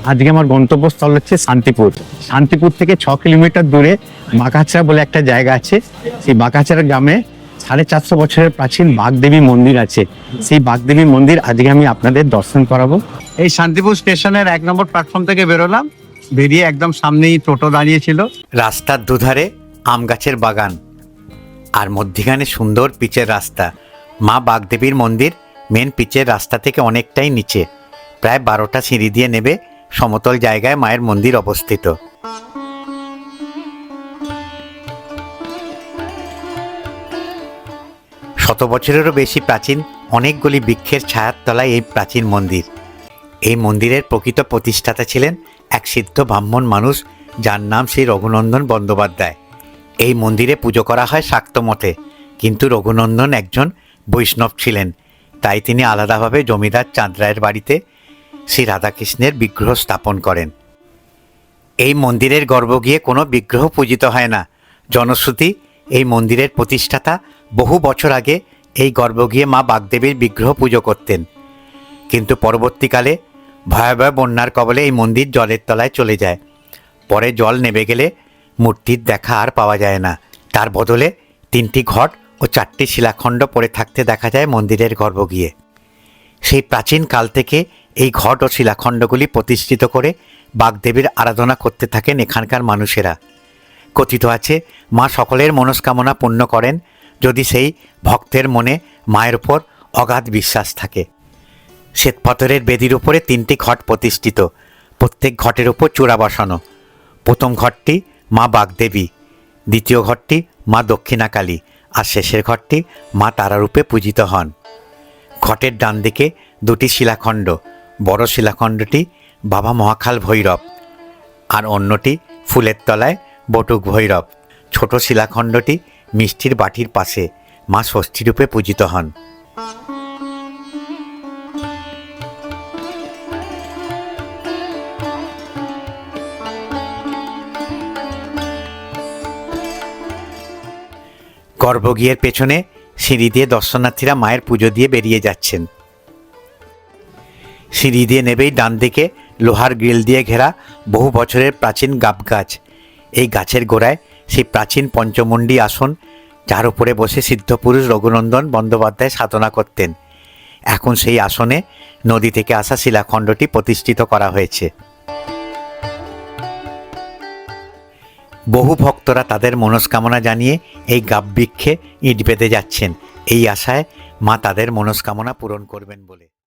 আজকে আমার গন্তব্যস্থল হচ্ছে শান্তিপুর। শান্তিপুর থেকে 6 কিলোমিটার দূরে বাঁকাছড়া বলে একটা জায়গা আছে। সেই বাঁকাছড়া গ্রামে 450 বছরের প্রাচীন বাগদেবী মন্দির আছে। সেই বাগদেবী মন্দির আজকে আমি আপনাদের দর্শন করাবো। এই শান্তিপুর স্টেশনের 1 নম্বর প্ল্যাটফর্ম থেকে বেরোলাম, বেরিয়ে একদম সামনেই টোটো দাঁড়িয়েছিল। রাস্তার দুধারে আম গাছের বাগান আর মধ্যিখানে সুন্দর পিচের রাস্তা। মা বাগদেবীর মন্দির মেন পিচের রাস্তা থেকে অনেকটাই নিচে, প্রায় 12টা সিঁড়ি দিয়ে নেবে সমতল জায়গায় মায়ের মন্দির অবস্থিত। শত বছরেরও বেশি প্রাচীন অনেকগুলি বৃক্ষের ছায়ার তলায় এই প্রাচীন মন্দির। এই মন্দিরের প্রকৃত প্রতিষ্ঠাতা ছিলেন এক সিদ্ধ ব্রাহ্মণ মানুষ, যার নাম শ্রী রঘুনন্দন বন্দ্যোপাধ্যায়। এই মন্দিরে পুজো করা হয় শাক্ত মতে, কিন্তু রঘুনন্দন একজন বৈষ্ণব ছিলেন, তাই তিনি আলাদাভাবে জমিদার চাঁদ রায়ের বাড়িতে শ্রী রাধাকৃষ্ণের বিগ্রহ স্থাপন করেন। এই মন্দিরের গর্ভগৃহে কোনো বিগ্রহ পূজিত হয় না। জনশ্রুতি, এই মন্দিরের প্রতিষ্ঠাতা বহু বছর আগে এই গর্ভগৃহে মা বাগদেবীর বিগ্রহ পুজো করতেন, কিন্তু পরবর্তীকালে ভয়াবহ বন্যার কবলে এই মন্দির জলের তলায় চলে যায়। পরে জল নেমে গেলে মূর্তির দেখা আর পাওয়া যায় না। তার বদলে 3টি ঘট ও 4টি শিলাখণ্ড পড়ে থাকতে দেখা যায় মন্দিরের গর্ভগৃহে। সেই প্রাচীন কাল থেকে এই ঘট ও শিলাখণ্ডগুলি প্রতিষ্ঠিত করে বাগদেবীর আরাধনা করতে থাকেন এখানকার মানুষেরা। কথিত আছে, মা সকলের মনস্কামনা পূর্ণ করেন যদি সেই ভক্তের মনে মায়ের উপর অগাধ বিশ্বাস থাকে। শ্বেতপাথরের বেদির উপরে 3টি ঘট প্রতিষ্ঠিত, প্রত্যেক ঘটের উপর চূড়া বসানো। প্রথম ঘরটি মা বাগদেবী, দ্বিতীয় ঘরটি মা দক্ষিণাকালী, আর শেষের ঘরটি মা তারারূপে পূজিত হন। ঘটের ডান দিকে 2টি শিলাখণ্ড, বড় শিলাখণ্ডটি বাবা মহাকাল ভৈরব আর অন্যটি ফুলের তলায় বটুক ভৈরব। ছোট শিলাখণ্ডটি মিষ্টির বাটির পাশে মা ষষ্ঠীরূপে পূজিত হন। গর্ভগৃহের পেছনে সিঁড়ি দিয়ে দর্শনার্থীরা মায়ের পুজো দিয়ে বেরিয়ে যাচ্ছেন। সিঁড়ি দিয়ে নেবেই ডান দিকে লোহার গ্রিল দিয়ে ঘেরা বহু বছরের প্রাচীন গাব গাছ। এই গাছের গোড়ায় সেই প্রাচীন পঞ্চমুণ্ডী আসন, যার উপরে বসে সিদ্ধপুরুষ রঘুনন্দন বন্দ্যোপাধ্যায় সাধনা করতেন। এখন সেই আসনে নদী থেকে আসা শিলাখণ্ডটি প্রতিষ্ঠিত করা হয়েছে। বহু ভক্তরা তাদের মনস্কামনা জানিয়ে এই গাব বৃক্ষে ইট বেঁধে যাচ্ছেন, এই আশায় মা তাদের মনস্কামনা পূরণ করবেন বলে।